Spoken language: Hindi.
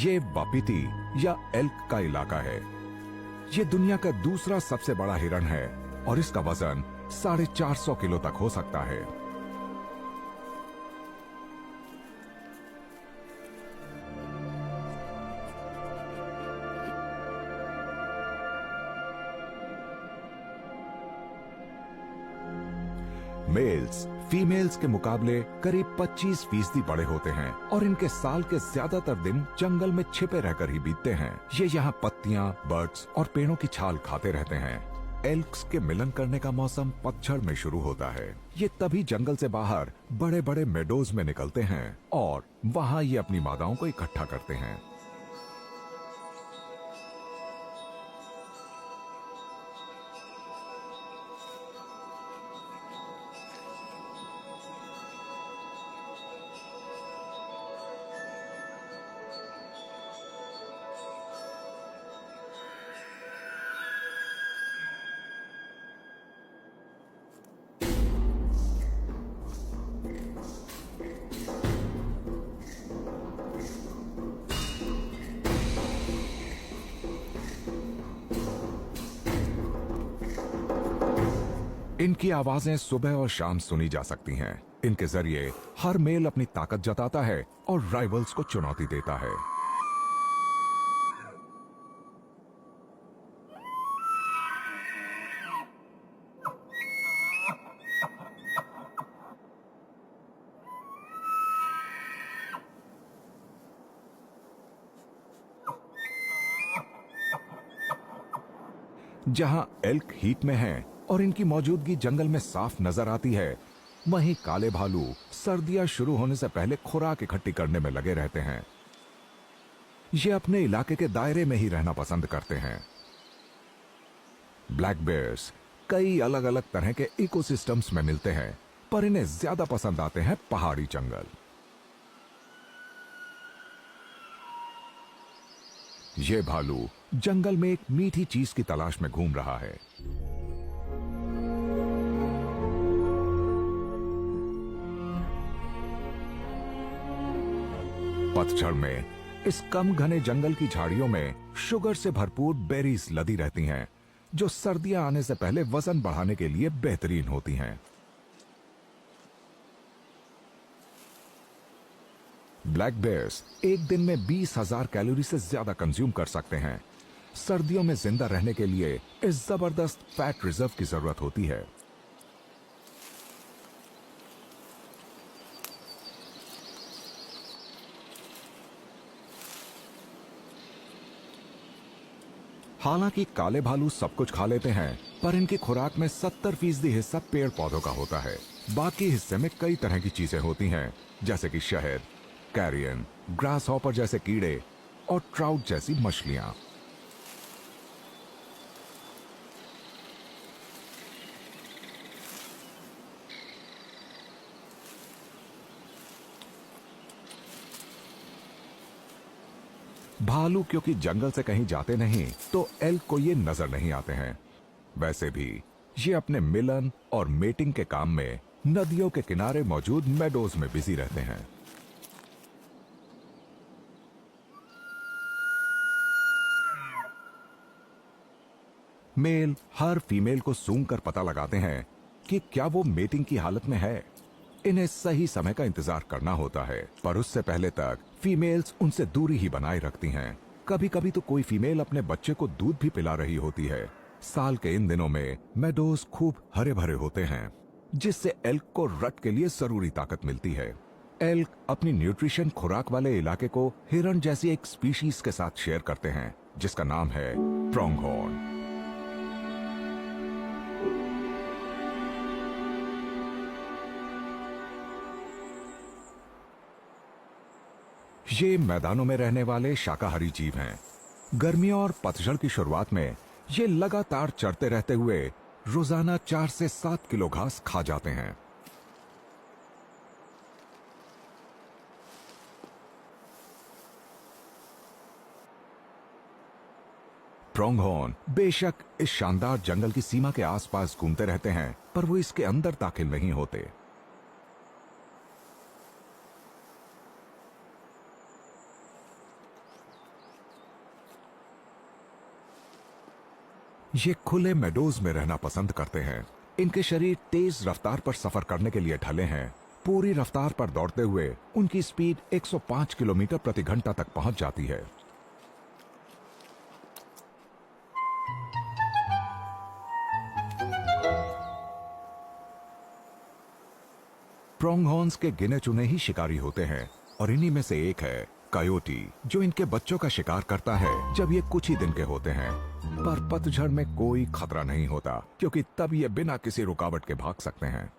ये वापिती या एल्क का इलाका है। ये दुनिया का दूसरा सबसे बड़ा हिरण है और इसका वजन 450 किलो तक हो सकता है। मेल्स फीमेल्स के मुकाबले करीब 25% बड़े होते हैं और इनके साल के ज्यादातर दिन जंगल में छिपे रहकर ही बीतते हैं। ये यहाँ पत्तियां, बर्ड्स और पेड़ों की छाल खाते रहते हैं। एल्क्स के मिलन करने का मौसम पतझड़ में शुरू होता है। ये तभी जंगल से बाहर बड़े बड़े मेडोज में निकलते हैं और वहाँ ये अपनी मादाओं को इकट्ठा करते हैं। इनकी आवाजें सुबह और शाम सुनी जा सकती हैं। इनके जरिए हर मेल अपनी ताकत जताता है और राइवल्स को चुनौती देता है। जहां एल्क हीट में हैं और इनकी मौजूदगी जंगल में साफ नजर आती है, वहीं काले भालू सर्दियां शुरू होने से पहले खुराक इकट्ठी करने में लगे रहते हैं। ये अपने इलाके के दायरे में ही रहना पसंद करते हैं। ब्लैक बेयर्स कई अलग अलग तरह के इकोसिस्टम्स में मिलते हैं, पर इन्हें ज्यादा पसंद आते हैं पहाड़ी जंगल। ये भालू जंगल में एक मीठी चीज की तलाश में घूम रहा है। पतझड़ में इस कम घने जंगल की झाड़ियों में शुगर से भरपूर बेरीज लदी रहती हैं, जो सर्दियां आने से पहले वजन बढ़ाने के लिए बेहतरीन होती हैं। ब्लैक बेयर्स एक दिन में 20,000 कैलोरी से ज्यादा कंज्यूम कर सकते हैं। सर्दियों में जिंदा रहने के लिए इस जबरदस्त फैट रिजर्व की जरूरत होती है। हालांकि काले भालू सब कुछ खा लेते हैं, पर इनकी खुराक में 70% हिस्सा पेड़ पौधों का होता है। बाकी हिस्से में कई तरह की चीजें होती हैं, जैसे कि शहद, कैरियन, ग्रास हॉपर जैसे कीड़े और ट्राउट जैसी मछलियां। भालू क्योंकि जंगल से कहीं जाते नहीं, तो एल्क को ये नजर नहीं आते हैं। वैसे भी ये अपने मिलन और मेटिंग के काम में नदियों के किनारे मौजूद मेडोज में बिजी रहते हैं। मेल हर फीमेल को सूंघ कर पता लगाते हैं कि क्या वो मेटिंग की हालत में है। इन्हें सही समय का इंतजार करना होता है, पर उससे पहले तक फीमेल्स उनसे दूरी ही बनाए रखती हैं। कभी कभी तो कोई फीमेल अपने बच्चे को दूध भी पिला रही होती है। साल के इन दिनों में मेडोज खूब हरे भरे होते हैं, जिससे एल्क को रट के लिए जरूरी ताकत मिलती है। एल्क अपनी न्यूट्रिशन खुराक वाले इलाके को हिरण जैसी एक स्पीशीज के साथ शेयर करते हैं, जिसका नाम है प्रोंगहॉर्न। ये मैदानों में रहने वाले शाकाहारी जीव हैं। गर्मियों और पतझड़ की शुरुआत में ये लगातार चरते रहते हुए रोजाना 4 से 7 किलो घास खा जाते हैं। प्रोंगहॉर्न बेशक इस शानदार जंगल की सीमा के आसपास घूमते रहते हैं, पर वो इसके अंदर दाखिल नहीं होते। ये खुले मेडोज में रहना पसंद करते हैं। इनके शरीर तेज रफ्तार पर सफर करने के लिए ढले हैं। पूरी रफ्तार पर दौड़ते हुए उनकी स्पीड 105 किलोमीटर प्रति घंटा तक पहुंच जाती है। प्रोंगहॉर्न्स के गिने चुने ही शिकारी होते हैं और इन्हीं में से एक है कायोटी, जो इनके बच्चों का शिकार करता है जब ये कुछ ही दिन के होते हैं। पर पतझड़ में कोई खतरा नहीं होता, क्योंकि तब ये बिना किसी रुकावट के भाग सकते हैं।